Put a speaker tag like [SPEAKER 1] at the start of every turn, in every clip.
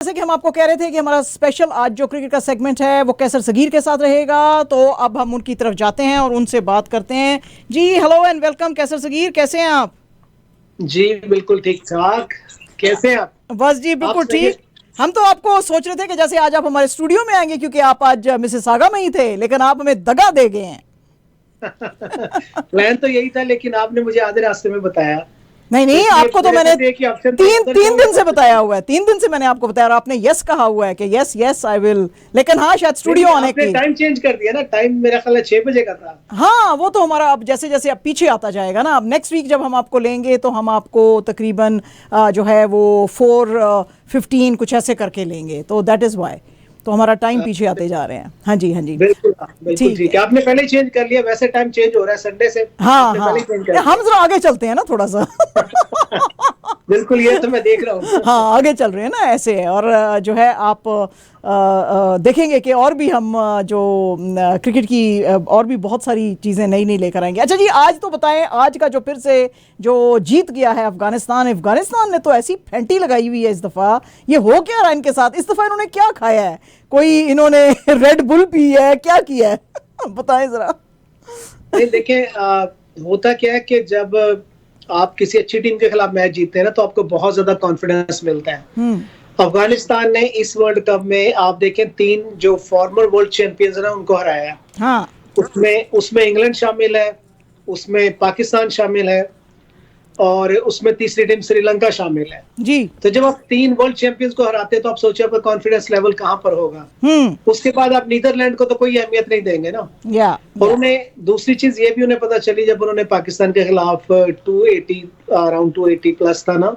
[SPEAKER 1] जैसे कि हम आपको कह रहे थे कि हमारा स्पेशल आज जो क्रिकेट का सेगमेंट है वो कैसर सगीर के साथ रहेगा, तो अब हम उनकी तरफ जाते हैं और उनसे बात करते हैं। जी हेलो एंड वेलकम कैसर सगीर, कैसे हैं आप?
[SPEAKER 2] जी बिल्कुल ठीक ठाक। कैसे हैं आप?
[SPEAKER 1] बस जी
[SPEAKER 2] आप
[SPEAKER 1] बिल्कुल
[SPEAKER 2] सही है?
[SPEAKER 1] ठीक। हम तो आपको सोच रहे थे कि जैसे आज आप हमारे स्टूडियो में आएंगे, क्योंकि आप आज मिसिसागा में ही थे, लेकिन आप हमें दगा दे गए हैं।
[SPEAKER 2] प्लान तो यही था, लेकिन आपने मुझे आधे रास्ते में बताया,
[SPEAKER 1] नहीं
[SPEAKER 2] तो
[SPEAKER 1] नहीं,
[SPEAKER 2] इसलिए
[SPEAKER 1] आपको तो
[SPEAKER 2] मेरे
[SPEAKER 1] मैंने
[SPEAKER 2] पास एक ही ऑप्शन था,
[SPEAKER 1] तीन
[SPEAKER 2] उधर
[SPEAKER 1] तीन
[SPEAKER 2] जाऊं या
[SPEAKER 1] दिन से
[SPEAKER 2] वापस
[SPEAKER 1] बताया
[SPEAKER 2] आऊं।
[SPEAKER 1] हुआ है, 3 दिन से मैंने आपको बताया और आपने यस कहा हुआ है कि यस यस आई विल, लेकिन हाँ शायद
[SPEAKER 2] नहीं
[SPEAKER 1] स्टूडियो
[SPEAKER 2] नहीं,
[SPEAKER 1] आने
[SPEAKER 2] आपने
[SPEAKER 1] की।
[SPEAKER 2] टाइम चेंज कर दिया ना। टाइम मेरा ख्याल है 6 बजे का था।
[SPEAKER 1] हाँ वो तो हमारा अब जैसे जैसे अब पीछे आता जाएगा ना, अब नेक्स्ट वीक जब हम आपको लेंगे तो हम आपको तकरीबन जो है वो 4:15 कुछ ऐसे करके लेंगे, तो दैट इज़ वाई तो हमारा टाइम पीछे आते जा रहे हैं। हाँ जी हाँ जी।
[SPEAKER 2] बिल्कुल हाँ, बिल्कुल
[SPEAKER 1] ठीक
[SPEAKER 2] ठीक
[SPEAKER 1] है।
[SPEAKER 2] है। आपने पहले ही चेंज कर लिया, वैसे टाइम चेंज हो रहा है संडे से।
[SPEAKER 1] हाँ
[SPEAKER 2] आपने पहले ही
[SPEAKER 1] हाँ,
[SPEAKER 2] चेंज कर
[SPEAKER 1] हम
[SPEAKER 2] लिया।
[SPEAKER 1] जरा आगे चलते हैं ना थोड़ा सा।
[SPEAKER 2] बिल्कुल, ये तो मैं देख रहा हूँ।
[SPEAKER 1] हाँ आगे चल रहे हैं ना ऐसे, और जो है आप देखेंगे कि और भी हम जो क्रिकेट की और भी बहुत सारी चीज़ें नई नई लेकर आएंगे। अच्छा जी, आज तो बताएं, आज का जो फिर से जो जीत गया है अफगानिस्तान, अफगानिस्तान ने तो ऐसी फेंटी लगाई हुई है इस दफ़ा। ये हो क्या रहा है इनके साथ? इस दफ़ा इन्होंने क्या खाया है? कोई इन्होंने रेड बुल पी है, क्या किया है? बताएं ज़रा।
[SPEAKER 2] नहीं देखें, होता क्या है कि जब आप किसी अच्छी टीम के खिलाफ मैच जीतते हैं ना, तो आपको बहुत ज्यादा कॉन्फिडेंस मिलता है।
[SPEAKER 1] हम्म।
[SPEAKER 2] अफगानिस्तान ने इस वर्ल्ड कप में आप देखें 3 जो फॉर्मर वर्ल्ड चैंपियंस हैं उनको हराया।
[SPEAKER 1] हाँ
[SPEAKER 2] उसमें उसमें इंग्लैंड शामिल है, उसमें पाकिस्तान शामिल है, और उसमें तीसरी टीम श्रीलंका शामिल है।
[SPEAKER 1] जी।
[SPEAKER 2] तो जब आप 3 वर्ल्ड चैंपियंस को हराते हैं तो आप सोचिए आपका कॉन्फिडेंस लेवल कहां पर होगा।
[SPEAKER 1] हम्म।
[SPEAKER 2] उसके बाद आप नीदरलैंड को तो कोई अहमियत नहीं देंगे ना।
[SPEAKER 1] या
[SPEAKER 2] और
[SPEAKER 1] या
[SPEAKER 2] उन्हें दूसरी चीज ये भी उन्हें पता चली, जब उन्होंने पाकिस्तान के खिलाफ 280 अराउंड 280 प्लस था ना,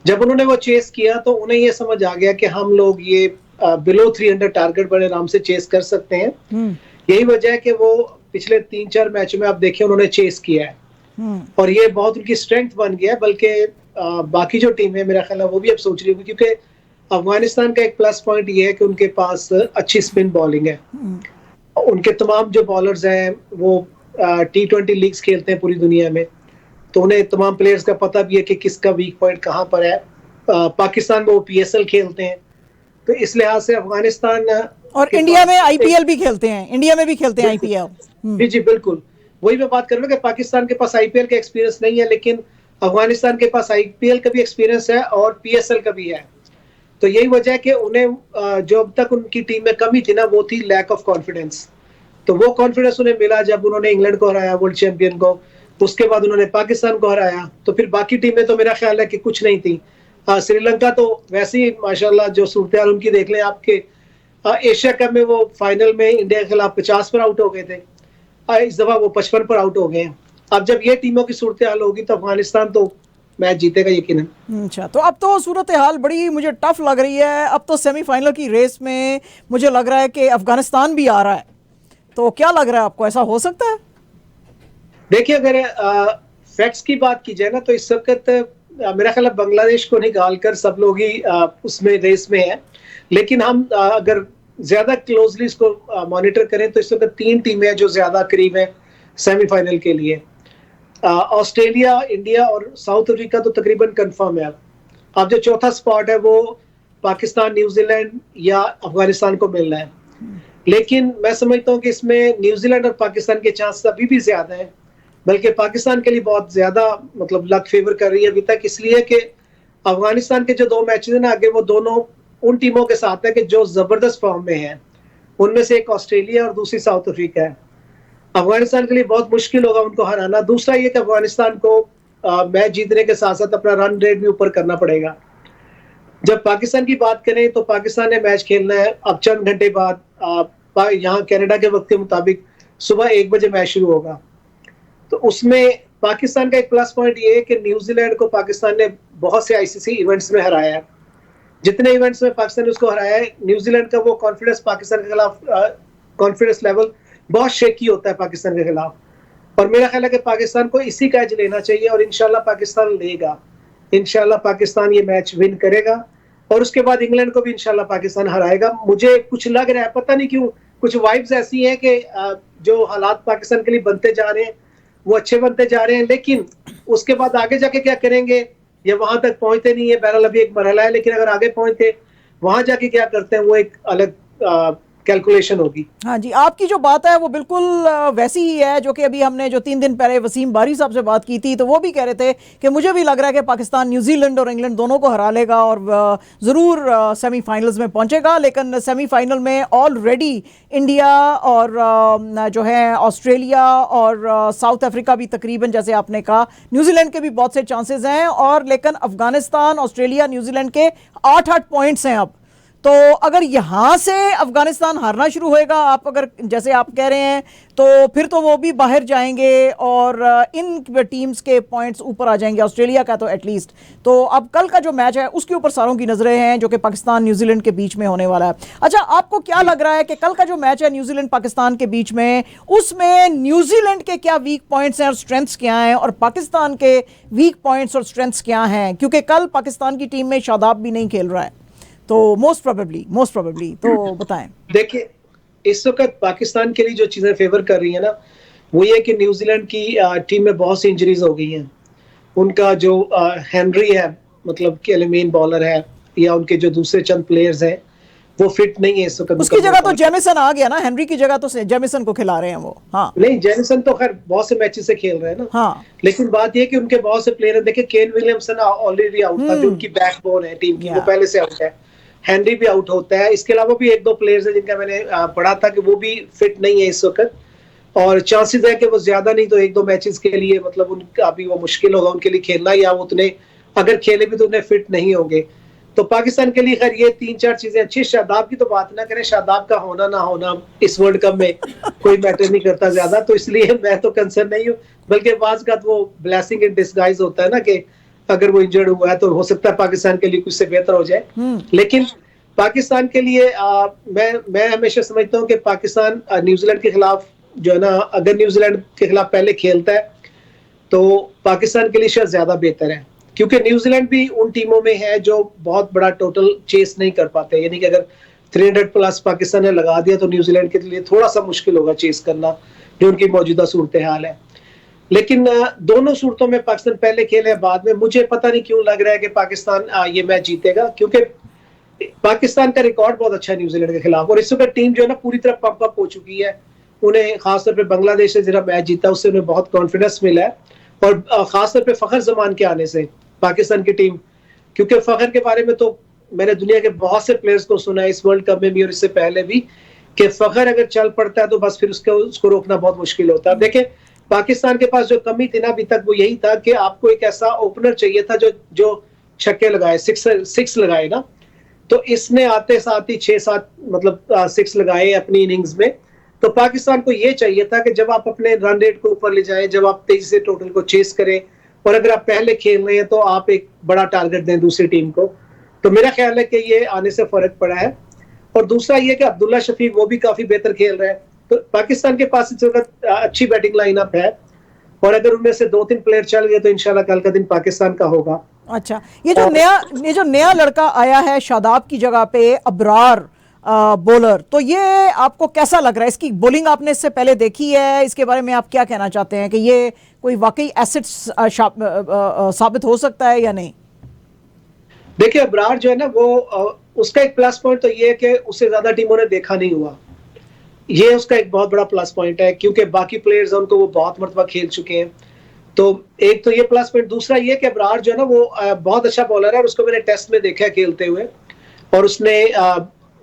[SPEAKER 2] जब उन्होंने वो चेस किया तो उन्हें ये समझ आ गया कि हम लोग ये बिलो 300 टारगेट बड़े आराम से चेस कर सकते हैं।
[SPEAKER 1] हम्म।
[SPEAKER 2] यही वजह है कि वो पिछले 3-4 मैच में आप देखिए उन्होंने चेस किया है,
[SPEAKER 1] हम्म।
[SPEAKER 2] और ये बहुत उनकी स्ट्रेंथ बन गया है। बल्कि बाकी जो टीम है मेरा ख्याल है वो भी अब सोच रही होगी, क्योंकि अफगानिस्तान का एक प्लस पॉइंट ये है कि उनके पास अच्छी स्पिन बॉलिंग है। उनके तमाम जो बॉलर्स हैं वो T20 लीग्स खेलते हैं पूरी दुनिया में, तो उन्हें तमाम प्लेयर्स का पता भी है कि किसका वीक पॉइंट कहाँ पर है। पाकिस्तान में वो PSL खेलते हैं, तो इस लिहाज से अफगानिस्तान
[SPEAKER 1] और
[SPEAKER 2] के
[SPEAKER 1] इंडिया में
[SPEAKER 2] पास एक,
[SPEAKER 1] आईपीएल भी खेलते हैं, इंडिया में भी खेलते हैं
[SPEAKER 2] बिल्कुल
[SPEAKER 1] आईपीएल।
[SPEAKER 2] जी जी बिल्कुल, वही मैं बात कर रहा हूँ कि पाकिस्तान के पास IPL का एक्सपीरियंस नहीं है, लेकिन अफगानिस्तान के पास IPL का भी एक्सपीरियंस है और PSL का भी है। तो यही वजह है कि उन्हें जो अब तक उनकी टीम में कमी थी ना, वो थी लैक ऑफ कॉन्फिडेंस। तो वो कॉन्फिडेंस उन्हें मिला जब उन्होंने इंग्लैंड को हराया, वर्ल्ड चैंपियन को। उसके बाद उन्होंने पाकिस्तान को हराया, तो फिर बाकी टीमें तो मेरा ख्याल है कि कुछ नहीं थी। श्रीलंका तो वैसे ही माशाल्लाह जो सूरत हाल उनकी देख लें आपके, एशिया कप में वो फाइनल में इंडिया के खिलाफ 50 पर आउट हो गए थे। इस दफा वो 55 पर आउट हो गए हैं। अब जब ये टीमों की सूरत हाल होगी तो अफगानिस्तान तो मैच जीतेगा यकीनन।
[SPEAKER 1] अच्छा, तो अब तो सूरत हाल बड़ी मुझे टफ लग रही है। अब तो सेमीफाइनल की रेस में मुझे लग रहा है कि अफगानिस्तान भी आ रहा है, तो क्या लग रहा है आपको, ऐसा हो सकता है?
[SPEAKER 2] देखिए, अगर फैक्ट्स की बात की जाए ना, तो इस वक्त मेरा ख्याल है बांग्लादेश को निकाल कर सब लोग ही उसमें रेस में है। लेकिन हम अगर ज्यादा क्लोजली इसको मॉनिटर करें तो इस वक्त 3 टीमें हैं जो ज्यादा करीब है सेमीफाइनल के लिए। ऑस्ट्रेलिया, इंडिया और साउथ अफ्रीका तो तकरीबन कंफर्म है। अब जो चौथा स्पॉट है वो पाकिस्तान, न्यूजीलैंड या अफगानिस्तान को मिलना है। लेकिन मैं समझता हूँ कि इसमें न्यूजीलैंड और पाकिस्तान के चांस अभी भी ज्यादा है। बल्कि पाकिस्तान के लिए बहुत ज्यादा मतलब लक फेवर कर रही है अभी तक, इसलिए कि अफगानिस्तान के जो 2 मैचेस हैं ना आगे, वो दोनों उन टीमों के साथ है कि जो जबरदस्त फॉर्म में है। उनमें से एक ऑस्ट्रेलिया और दूसरी साउथ अफ्रीका है। अफगानिस्तान के लिए बहुत मुश्किल होगा उनको हराना। दूसरा ये कि अफगानिस्तान को मैच जीतने के साथ साथ अपना रन रेट भी ऊपर करना पड़ेगा। जब पाकिस्तान की बात करें तो पाकिस्तान ने मैच खेलना है अब चंद घंटे बाद, यहाँ कनाडा के वक्त के मुताबिक सुबह 1 बजे मैच शुरू होगा। तो उसमें पाकिस्तान का एक प्लस पॉइंट ये है कि न्यूजीलैंड को पाकिस्तान ने बहुत से ICC इवेंट्स में हराया है। जितने इवेंट्स में पाकिस्तान ने उसको हराया है, न्यूजीलैंड का वो कॉन्फिडेंस पाकिस्तान के खिलाफ, कॉन्फिडेंस लेवल बहुत शेकी होता है पाकिस्तान के खिलाफ। और मेरा ख्याल है कि पाकिस्तान को इसी का एज लेना चाहिए, और इंशाल्लाह पाकिस्तान लेगा। इंशाल्लाह पाकिस्तान ये मैच विन करेगा, और उसके बाद इंग्लैंड को भी इंशाल्लाह पाकिस्तान हराएगा। मुझे कुछ लग रहा है, पता नहीं क्यों, कुछ वाइब्स ऐसी हैं कि जो हालात पाकिस्तान के लिए बनते जा रहे हैं वो अच्छे बनते जा रहे हैं। लेकिन उसके बाद आगे जाके क्या करेंगे, ये वहां तक पहुंचते नहीं है। बहरहाल अभी एक मरहला है, लेकिन अगर आगे पहुंचते, वहां जाके क्या करते हैं वो एक अलग कैलकुलेशन होगी।
[SPEAKER 1] हाँ जी, आपकी जो बात है वो बिल्कुल वैसी ही है जो कि अभी हमने जो 3 दिन पहले वसीम बारी साहब से बात की थी, तो वो भी कह रहे थे कि मुझे भी लग रहा है कि पाकिस्तान न्यूजीलैंड और इंग्लैंड दोनों को हरा लेगा और ज़रूर सेमीफाइनल्स में पहुंचेगा। लेकिन सेमीफाइनल में ऑलरेडी इंडिया और जो है ऑस्ट्रेलिया और साउथ अफ्रीका भी तकरीबन, जैसे आपने कहा, न्यूजीलैंड के भी बहुत से चांसेस हैं, और लेकिन अफगानिस्तान, ऑस्ट्रेलिया, न्यूजीलैंड के 8-8 पॉइंट्स हैं अब। तो अगर यहां से अफगानिस्तान हारना शुरू होएगा, आप अगर जैसे आप कह रहे हैं, तो फिर तो वो भी बाहर जाएंगे और इन टीम्स के पॉइंट्स ऊपर आ जाएंगे, ऑस्ट्रेलिया का तो एटलीस्ट। तो अब कल का जो मैच है उसके ऊपर सारों की नजरें हैं, जो कि पाकिस्तान न्यूजीलैंड के बीच में होने वाला है। अच्छा, आपको क्या लग रहा है कि कल का जो मैच है न्यूजीलैंड पाकिस्तान के बीच में, उसमें न्यूजीलैंड के क्या वीक पॉइंट्स हैं और स्ट्रेंथ्स क्या हैं, और पाकिस्तान के वीक पॉइंट्स और स्ट्रेंथ्स क्या हैं? क्योंकि कल पाकिस्तान की टीम में शादाब भी नहीं खेल रहा है, तो मोस्ट प्रोबेबली तो बताएं।
[SPEAKER 2] देखिए, इस वक्त पाकिस्तान के लिए जो चीजें फेवर कर रही है ना, वो ये कि न्यूजीलैंड की टीम में बहुत सी इंजरीज हो गई हैं। उनका जो हेनरी है, मतलब कि मेन बॉलर है, या उनके जो दूसरे चंद प्लेयर्स हैं, वो फिट नहीं है इस वक्त।
[SPEAKER 1] उसकी जगह तो जेमिसन आ गया ना, हेनरी की जगह तो जेमिसन को खिला रहे हैं वो। हाँ,
[SPEAKER 2] नहीं, जेमिसन तो खैर बहुत से मैचेस से खेल रहे हैं ना।
[SPEAKER 1] हाँ, देखिए,
[SPEAKER 2] लेकिन बात ये कि उनके बहुत से प्लेयर हैं। देखिए, केन विलियमसन ऑलरेडी आउट था, जो उनकी बैकबोन है टीम की, वो पहले से आउट है। हेनरी भी आउट होता है। इसके अलावा भी 1-2 प्लेयर्स हैं जिनका मैंने पढ़ा था कि वो भी फिट नहीं है इस वक्त, और चांसेस है कि वो ज्यादा नहीं तो 1-2 मैचेस के लिए, मतलब उनका अभी वो मुश्किल होगा उनके लिए खेलना, या वो उतने अगर खेले भी तो उन्हें फिट नहीं होंगे। तो पाकिस्तान के लिए खैर ये 3-4 चीजें अच्छी। शादाब की तो बात ना करें, शादाब का होना ना होना इस वर्ल्ड कप में कोई मैटर नहीं करता ज्यादा, तो इसलिए मैं तो कंसर्न नहीं हूँ। बल्कि बाज का वो ब्लेसिंग इन डिस्गाइज होता है ना, कि अगर वो इंजर्ड हुआ है तो हो सकता है पाकिस्तान के लिए कुछ से बेहतर हो जाए। लेकिन पाकिस्तान के लिए मैं हमेशा समझता हूँ कि पाकिस्तान न्यूजीलैंड के खिलाफ जो है ना, अगर न्यूजीलैंड के खिलाफ पहले खेलता है तो पाकिस्तान के लिए शायद ज्यादा बेहतर है, क्योंकि न्यूजीलैंड भी उन टीमों में है जो बहुत बड़ा टोटल चेस नहीं कर पाते। यानी कि अगर 300 प्लस पाकिस्तान ने लगा दिया तो न्यूजीलैंड के लिए थोड़ा सा मुश्किल होगा चेस करना, जो उनकी मौजूदा सूरत हाल है। लेकिन दोनों सूरतों में पाकिस्तान पहले खेले, बाद में मुझे पता नहीं क्यों लग रहा है कि पाकिस्तान ये मैच जीतेगा, क्योंकि पाकिस्तान का रिकॉर्ड बहुत अच्छा है न्यूजीलैंड के खिलाफ, और इस वक्त टीम जो है ना पूरी तरह पंप अप हो चुकी है। उन्हें खासतौर पे बांग्लादेश से जरा मैच जीता, उससे उन्हें बहुत कॉन्फिडेंस मिला है, और खासतौर पे फखर जमान के आने से पाकिस्तान की टीम, क्योंकि फखर के बारे में तो मैंने दुनिया के बहुत से प्लेयर्स को सुना है इस वर्ल्ड कप में भी और इससे पहले भी, कि फखर अगर चल पड़ता है तो बस फिर उसको रोकना बहुत मुश्किल होता है। देखिए, पाकिस्तान के पास जो कमी थी ना अभी तक, वो यही था कि आपको एक ऐसा ओपनर चाहिए था जो छक्के लगाए, सिक्स लगाए ना। तो इसने आते साथ ही 6-7 मतलब 6 लगाए अपनी इनिंग्स में। तो पाकिस्तान को ये चाहिए था कि जब आप अपने रन रेट को ऊपर ले जाएं, जब आप तेजी से टोटल को चेस करें, और अगर आप पहले खेल रहे हैं तो आप एक बड़ा टारगेट दें दूसरी टीम को। तो मेरा ख्याल है कि ये आने से फर्क पड़ा है। और दूसरा ये कि अब्दुल्ला शफीक वो भी काफी बेहतर खेल रहे हैं। तो पाकिस्तान के पास इस वक्त अच्छी बैटिंग लाइनअप है, और अगर उनमें से 2-3 प्लेयर चल गए तो इंशाल्लाह कल का दिन पाकिस्तान का होगा।
[SPEAKER 1] अच्छा, ये जो नया लड़का आया है शादाब की जगह पे, अबरार बॉलर, तो ये आपको कैसा लग रहा है? इसकी बॉलिंग आपने इससे पहले देखी है, इसके बारे में आप क्या कहना चाहते हैं कि ये कोई वाकई एसेट साबित हो सकता है या नहीं?
[SPEAKER 2] देखिए, अबरार जो है ना, वो उसका एक प्लस पॉइंट तो ये है कि उससे ज्यादा टीमों ने देखा नहीं हुआ। ये उसका एक बहुत बड़ा प्लस पॉइंट है, क्योंकि बाकी प्लेयर्स उनको वो बहुत मरतबा खेल चुके हैं। तो एक तो ये प्लस पॉइंट। दूसरा ये कि अबरार जो है ना वो बहुत अच्छा बॉलर है, और उसको मैंने टेस्ट में देखा है खेलते हुए, और उसने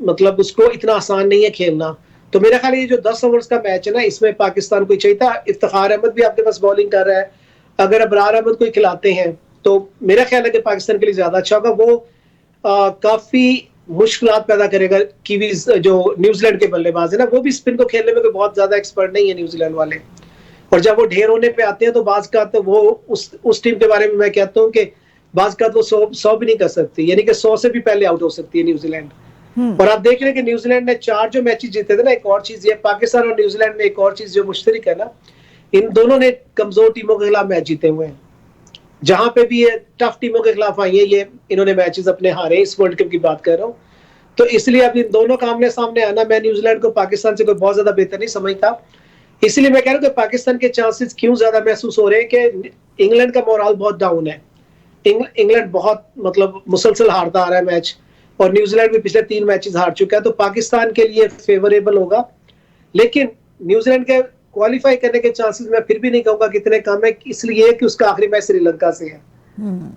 [SPEAKER 2] मतलब उसको इतना आसान नहीं है खेलना। तो मेरा ख्याल ये जो 10 ओवर्स का मैच है ना, इसमें पाकिस्तान को चाहिए था। इफ्तिखार अहमद भी आपके पास बॉलिंग कर रहा है, अगर अबरार अहमद को खिलाते हैं तो मेरा ख्याल है कि पाकिस्तान के लिए ज्यादा अच्छा होगा। वो काफी मुश्किलात पैदा करेगा। कीवीज जो न्यूजीलैंड के बल्लेबाज है ना, वो भी स्पिन को खेलने में कोई बहुत ज्यादा एक्सपर्ट नहीं है न्यूजीलैंड वाले, और जब वो ढेर होने पे आते हैं तो बाज का तो वो उस टीम के बारे में मैं कहता हूँ कि बाज का तो 100 भी नहीं कर सकती, यानी कि 100 से भी पहले आउट हो सकती है न्यूजीलैंड। और आप देख रहे हैं कि न्यूजीलैंड ने 4 जो मैचेस जीते थे ना, एक और चीज ये पाकिस्तान और न्यूजीलैंड में एक और चीज जो मुश्तरक है ना, इन दोनों ने कमजोर टीमों के खिलाफ मैच जीते हुए हैं। जहां पे भी ये टफ टीमों के खिलाफ आई है, ये इन्होंने मैचेस अपने हारे। इस वर्ल्ड कप की बात कर रहा हूँ। तो इसलिए अब इन दोनों का आमने सामने आना, मैं न्यूजीलैंड को पाकिस्तान से कोई बहुत ज्यादा बेहतर नहीं समझता। इसलिए मैं कह रहा हूँ कि पाकिस्तान के चांसेस क्यों ज्यादा महसूस हो रहे हैं कि इंग्लैंड का मोरल बहुत डाउन है। इंग्लैंड बहुत मतलब मुसलसल हारता आ रहा है मैच, और न्यूजीलैंड भी पिछले 3 मैचेस हार चुका है, तो पाकिस्तान के लिए फेवरेबल होगा। लेकिन न्यूजीलैंड के क्वालिफाई करने के चांसेस मैं फिर भी नहीं कहूंगा कितने कम है, इसलिए कि उसका आखिरी मैच श्रीलंका से है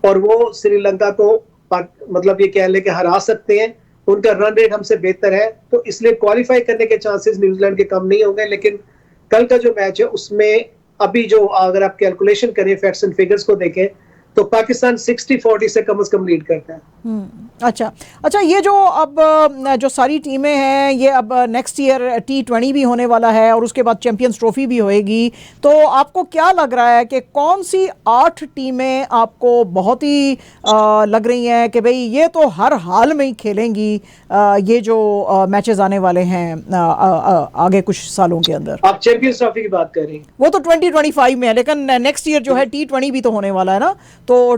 [SPEAKER 2] और वो श्रीलंका को मतलब ये कह ले कि हरा सकते हैं, उनका रन रेट हमसे बेहतर है, तो इसलिए क्वालिफाई करने के चांसेस न्यूजीलैंड के कम नहीं होंगे। लेकिन कल का जो मैच है उसमें अभी जो अगर आप कैलकुलेशन करें, फैक्ट्स एंड फिगर्स को देखें, तो पाकिस्तान 60-40 से कम लीड करता है।
[SPEAKER 1] अच्छा, ये जो अब जो सारी टीमें हैं, ये अब नेक्स्ट ईयर T20 भी होने वाला है और उसके बाद चैंपियंस ट्रॉफी भी होएगी, तो आपको क्या लग रहा है कि कौन सी 8 टीमें आपको बहुत ही लग रही हैं कि भाई ये तो हर हाल में ही खेलेंगी ये जो मैचेस आने वाले हैं आगे कुछ सालों के अंदर?
[SPEAKER 2] आप चैंपियंस ट्रॉफी की बात कर रही हैं?
[SPEAKER 1] वो तो 2025 में है, लेकिन नेक्स्ट ईयर जो है T20 भी तो होने वाला है ना, तो तो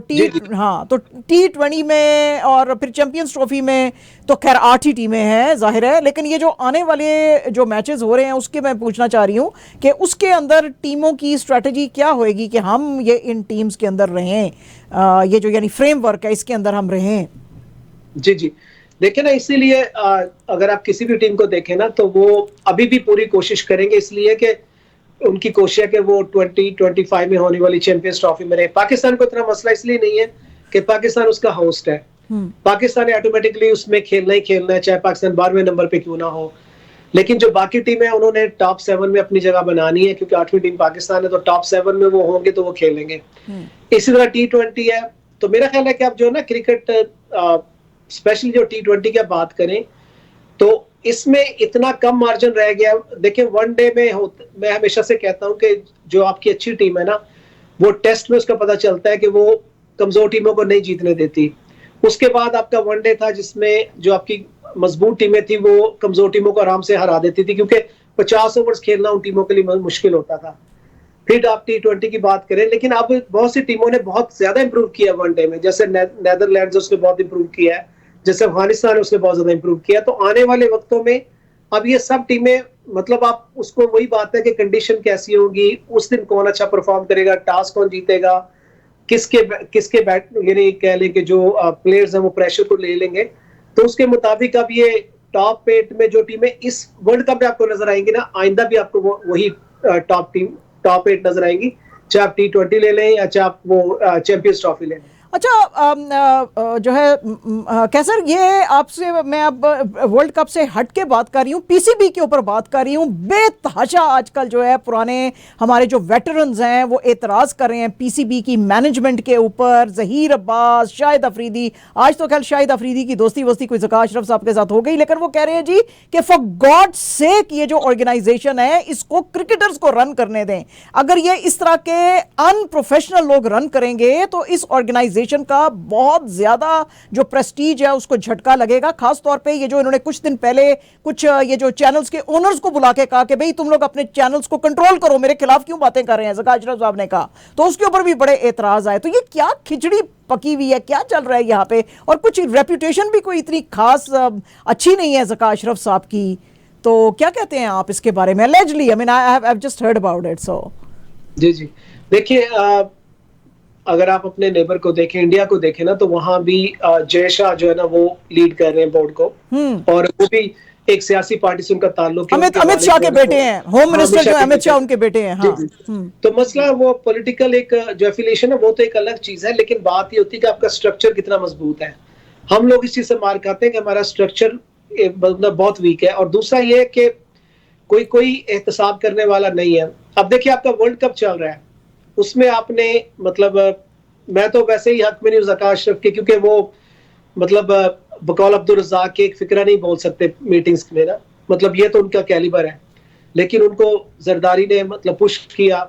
[SPEAKER 1] T20 में और फिर चैंपियंस ट्रॉफी में तो खैर 8 ही टीमें हैं जाहिर है, लेकिन ये जो आने वाले जो मैचेस हो रहे हैं उसके मैं पूछना चाह रही हूँ कि उसके अंदर टीमों की स्ट्रेटजी क्या होएगी कि हम ये इन टीम्स के अंदर रहें, ये जो यानी फ्रेमवर्क है इसके अंदर हम रहें।
[SPEAKER 2] जी देखिए ना, इसीलिए अगर आप किसी भी टीम को देखें ना, तो वो अभी भी पूरी कोशिश करेंगे, इसलिए कि उनकी कोशिश है कि वो 2025 में होने वाली चैंपियंस ट्रॉफी में रहे। पाकिस्तान को इतना मसला इसलिए नहीं है कि पाकिस्तान उसका होस्ट है, पाकिस्तान ऑटोमेटिकली उसमें खेलना ही खेलना है, चाहे पाकिस्तान 12वें नंबर पे क्यों ना हो। लेकिन जो बाकी टीमें हैं उन्होंने टॉप 7 में अपनी जगह बनानी है, क्योंकि 8वीं टीम पाकिस्तान है, तो टॉप 7 में वो होंगे तो वो खेलेंगे। इसी तरह T20 है, तो मेरा ख्याल है कि आप जो ना क्रिकेट स्पेशली जो T20 की बात करें तो इसमें इतना कम मार्जिन रह गया। देखिए वनडे में मैं हमेशा से कहता हूं कि जो आपकी अच्छी टीम है ना, वो टेस्ट में उसका पता चलता है कि वो कमजोर टीमों को नहीं जीतने देती। उसके बाद आपका वनडे था जिसमें जो आपकी मजबूत टीमें थी वो कमजोर टीमों को आराम से हरा देती थी, क्योंकि 50 ओवर्स खेलना उन टीमों के लिए मुश्किल होता था। फिर आप T20 की बात करें, लेकिन अब बहुत सी टीमों ने बहुत ज्यादा इंप्रूव किया वनडे में, जैसे नेदरलैंड्स उसने बहुत इंप्रूव किया है, जैसे अफगानिस्तान ने उसने बहुत ज्यादा इंप्रूव किया। तो आने वाले वक्तों में अब ये सब टीमें, मतलब आप उसको वही बात है कि कंडीशन कैसी होगी, उस दिन कौन अच्छा परफॉर्म करेगा, टास्क कौन जीतेगा, किसके बैट यानी कह लें कि जो प्लेयर्स हैं वो प्रेशर को ले लेंगे, तो उसके मुताबिक अब ये टॉप 8 में जो टीमें इस वर्ल्ड कप में आपको नजर आएंगी ना, आइंदा भी आपको वही टॉप 8 नजर आएंगी, चाहे आप T20 ले लें या चाहे आप वो चैंपियंस ट्रॉफी ले लें।
[SPEAKER 1] अच्छा, जो है कैसर, ये आपसे मैं अब वर्ल्ड कप से हट के बात कर रही हूँ, पीसीबी के ऊपर बात कर रही हूँ। बेतहाशा आजकल जो है पुराने हमारे जो वेटरन्स हैं वो एतराज़ कर रहे हैं पीसीबी की मैनेजमेंट के ऊपर। ज़हीर अब्बास, शाहिद अफरीदी, आज तो खैर शाहिद अफरीदी की दोस्ती वस्ती कोई ज़का अशरफ साहब के साथ हो गई, लेकिन वो कह रहे हैं जी कि फॉर गॉड सेक ये जो ऑर्गेनाइजेशन है इसको क्रिकेटर्स को रन करने दें। अगर ये इस तरह के अनप्रोफेशनल लोग रन करेंगे तो इस ऑर्गेनाइजेशन का बहुत ज्यादा जो प्रेस्टीज है उसको झटका लगेगा। खास तौर पे ये जो इन्होंने कुछ दिन पहले कुछ ये जो चैनल्स के ओनर्स को बुला के कहा कि भाई तुम लोग अपने चैनल्स को कंट्रोल करो, मेरे खिलाफ क्यों बातें कर रहे हैं, ज़का अशरफ साहब ने कहा, तो उसके ऊपर भी बड़े एतराज आए। तो ये क्या खिचड़ी पकी हुई है, क्या चल रहा है यहाँ पे? और कुछ रेपुटेशन भी कोई इतनी खास अच्छी नहीं है ज़का अशरफ साहब की, तो क्या कहते हैं आप इसके बारे में? Allegedly, I mean, I have just heard about it, so
[SPEAKER 2] जी देखिए, अगर आप अपने नेबर को देखें, इंडिया को देखें ना, तो वहां भी जय शाह जो है ना वो लीड कर रहे हैं बोर्ड को, और वो भी एक सियासी पार्टी से उनका ताल्लुक है।
[SPEAKER 1] अमित शाह के बेटे हैं, होम मिनिस्टर जो अमित शाह उनके बेटे हैं। हाँ।
[SPEAKER 2] तो मसला वो पॉलिटिकल एक जो एफिलिएशन है वो तो एक अलग चीज है, लेकिन बात ये होती है कि आपका स्ट्रक्चर कितना मजबूत है। हम लोग इस चीज से मार खाते हैं कि हमारा स्ट्रक्चर बहुत वीक है, और दूसरा ये है कि कोई एहतसाब करने वाला नहीं है। अब देखिए आपका वर्ल्ड कप चल रहा है, उसमें आपने मतलब मैं तो वैसे ही हक में नहीं ज़का अशरफ के, क्योंकि वो मतलब बकौल अब्दुल रज़ाक के एक फिक्रा नहीं बोल सकते मीटिंग्स में ना, मतलब ये तो उनका कैलिबर है। लेकिन उनको जरदारी ने मतलब पुश किया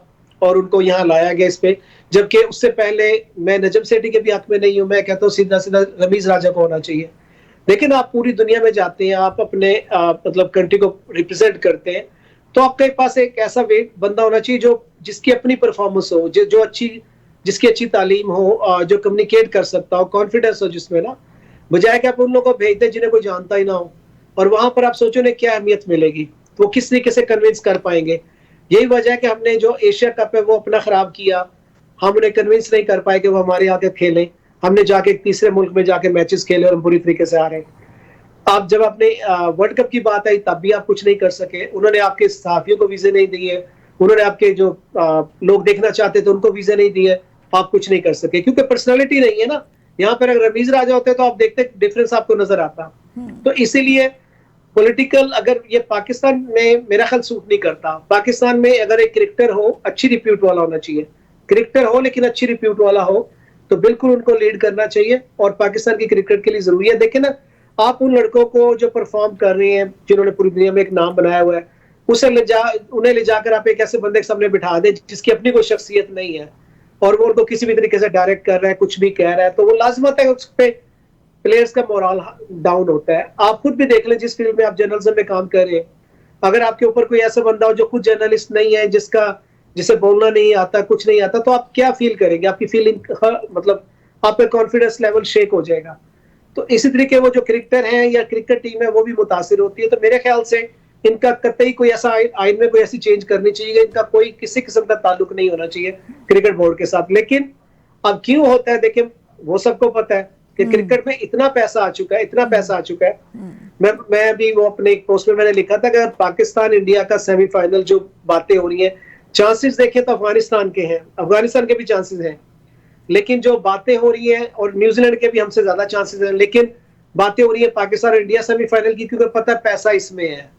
[SPEAKER 2] और उनको यहाँ लाया गया इस पे, जबकि उससे पहले मैं नजम सेठी के भी हक में नहीं हूँ, मैं कहता हूँ सीधा रमीज राजा को होना चाहिए। लेकिन आप पूरी दुनिया में जाते हैं, आप अपने मतलब कंट्री को रिप्रेजेंट करते हैं, तो आपके पास एक ऐसा बंदा होना चाहिए जो जिसकी अपनी परफॉर्मेंस हो, जिसकी अच्छी तालीम हो, जो कम्युनिकेट कर सकता हो, कॉन्फिडेंस हो जिसमें ना, बजाय कि आप उन लोगों को भेज दें जिन्हें कोई जानता ही ना हो, और वहां पर आप सोचो ने क्या अहमियत मिलेगी, तो वो किस तरीके से कन्विंस कर पाएंगे। यही वजह है कि हमने जो एशिया कप है वो अपना खराब किया, हम उन्हें कन्विंस नहीं कर पाए कि वो हमारे आके खेलें। हमने जाके एक तीसरे मुल्क में जाके मैचेस खेले और हम बुरी तरीके से आ रहे हैं। आप जब अपने वर्ल्ड कप की बात आई तब भी आप कुछ नहीं कर सके, उन्होंने आपके सहाफियों को वीजे नहीं दिए, उन्होंने आपके जो लोग देखना चाहते थे उनको वीजे नहीं दिए, आप कुछ नहीं कर सके क्योंकि पर्सनालिटी नहीं है ना। यहाँ पर अगर रमीज राजा होते तो आप देखते डिफरेंस आपको नजर आता। तो इसीलिए पॉलिटिकल अगर ये पाकिस्तान में मेरा ख्याल सूट नहीं करता। पाकिस्तान में अगर एक क्रिकेटर हो, अच्छी रिप्यूट वाला होना चाहिए, क्रिकेटर हो लेकिन अच्छी रिप्यूट वाला हो, तो बिल्कुल उनको लीड करना चाहिए और पाकिस्तान की क्रिकेट के लिए जरूरी है। देखें ना, आप उन लड़कों को जो परफॉर्म कर रहे हैं, जिन्होंने पूरी दुनिया में एक नाम बनाया हुआ है, उन्हें ले जाकर आप एक ऐसे बंदे के सामने बिठा दें जिसकी अपनी कोई शख्सियत नहीं है और वो उनको किसी भी तरीके से डायरेक्ट कर रहा है, कुछ भी कह रहा है, तो वो लाजमत है उस पे प्लेयर्स का मोरल डाउन होता है। आप खुद भी देख लें, जिस फील्ड में आप जर्नलिज्म में काम कर रहे हैं, अगर आपके ऊपर कोई ऐसा बंदा हो जो खुद जर्नलिस्ट नहीं है, जिसे बोलना नहीं आता, कुछ नहीं आता, तो आप क्या फील करेंगे? आपकी फीलिंग मतलब आपका कॉन्फिडेंस लेवल शेक हो जाएगा। तो इसी तरीके वो जो क्रिकेटर हैं या क्रिकेट टीम है वो भी मुतासिर होती है। तो मेरे ख्याल से इनका कतई कोई ऐसा आइन में कोई ऐसी चेंज करनी चाहिए, इनका कोई किसी किस्म का ताल्लुक नहीं होना चाहिए क्रिकेट बोर्ड के साथ। लेकिन अब क्यों होता है, देखिए वो सबको पता है कि क्रिकेट में इतना पैसा आ चुका है, इतना पैसा आ चुका है। मैं भी वो अपने एक पोस्ट में मैंने लिखा था कि अगर पाकिस्तान इंडिया का सेमीफाइनल जो बातें हो रही हैं, चांसेस देखें तो अफगानिस्तान के हैं, अफगानिस्तान के भी चांसेस हैं, लेकिन जो बातें हो रही हैं, और न्यूजीलैंड के भी हमसे ज्यादा चांसेस हैं, लेकिन बातें हो रही है पाकिस्तान और इंडिया सेमीफाइनल की, क्योंकि पता है पैसा इसमें है,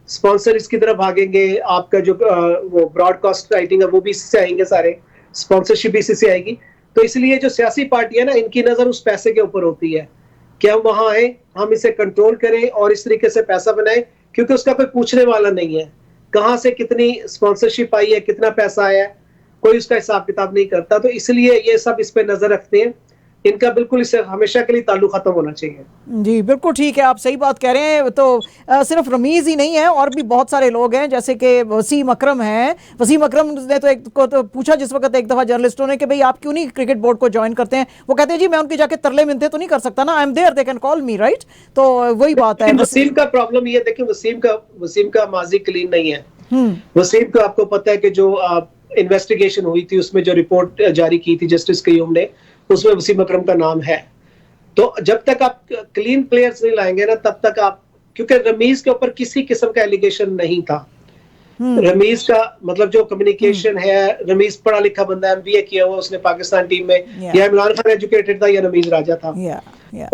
[SPEAKER 2] स्पॉन्सर इसकी तरफ भागेंगे, आपका जो वो ब्रॉडकास्ट राइटिंग है वो भी इससे आएंगे, सारे स्पॉन्सरशिप इसी से आएगी। तो इसलिए जो सियासी पार्टी है ना, इनकी नजर उस पैसे के ऊपर होती है कि हम वहां आए, हम इसे कंट्रोल करें और इस तरीके से पैसा बनाए, क्योंकि उसका कोई पूछने वाला नहीं है कहां से कितनी स्पॉन्सरशिप आई है, कितना पैसा आया है, कोई उसका हिसाब किताब नहीं करता। तो इसलिए ये सब इस पे नजर रखते हैं। इनका बिल्कुल इससे हमेशा के लिए ताल्लुक खत्म होना चाहिए।
[SPEAKER 1] जी बिल्कुल ठीक है, आप सही बात कह रहे हैं। तो सिर्फ रमीज ही नहीं है, और भी बहुत सारे लोग हैं, जैसे कि वसीम अकरम हैं। वसीम अकरम ने तो एक को तो पूछा जिस वक्त एक दफ़ा जर्नलिस्टों ने कि भाई आप क्यों नहीं क्रिकेट बोर्ड को ज्वाइन करते हैं, वो कहते हैं जी मैं उनके जाके तरले मिनते तो नहीं कर सकता ना, I am there, they can call me, right. तो वही बात है।
[SPEAKER 2] वसीम का प्रॉब्लम ये, देखिए वसीम का माजी क्लीन नहीं है। वसीम को आपको पता है कि जो इन्वेस्टिगेशन हुई थी उसमें जो रिपोर्ट जारी की थी जस्टिस कयूम ने, उसमें वसीम अकरम का नाम है। तो जब तक आप क्लीन प्लेयर्स नहीं लाएंगे ना, तब तक आप, क्योंकि रमीज के ऊपर किसी किस्म का एलिगेशन नहीं था। रमीज का मतलब जो कम्युनिकेशन है, रमीज पढ़ा लिखा बंदा, एमबीए किया हुआ उसने पाकिस्तान टीम में, या इमरान खान एजुकेटेड था या रमीज राजा था,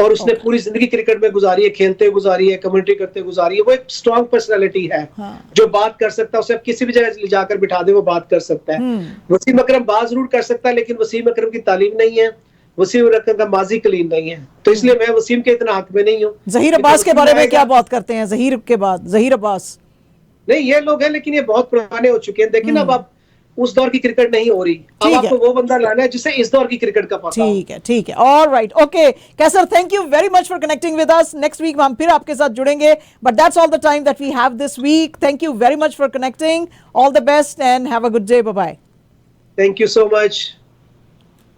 [SPEAKER 2] और उसने पूरी जिंदगी क्रिकेट में गुजारी है, खेलते गुजारी है, कमेंट्री करते गुजारी है। वो एक स्ट्रॉन्ग पर्सनैलिटी है जो बात कर सकता है, उसे आप किसी भी जगह ले जाकर बिठा दे वो बात कर सकता है। वसीम अकरम बात जरूर कर सकता है, लेकिन वसीम अकरम की तालीम नहीं है, वसीम अकरम का माजी क्लीन नहीं है। तो इसलिए मैं वसीम के इतना हक में नहीं हूँ।
[SPEAKER 1] जहीर अब्बास के बारे में क्या बात करते हैं? जहीर के बाद जहीर अब्बास
[SPEAKER 2] नहीं, ये लोग हैं लेकिन ये बहुत पुराने हो चुके हैं। देखिए ना, अब आप उस दौर की क्रिकेट नहीं हो रही, अब आपको वो बंदा लाना है जिसे इस दौर की क्रिकेट का पता हो।
[SPEAKER 1] ठीक है, alright, okay Kaiser, thank you very much for connecting with us. Next week हम फिर आपके साथ जुड़ेंगे, but that's all the time that we have this week. Thank you very much for connecting, all the best and have a good day, bye bye.
[SPEAKER 2] Thank you so much.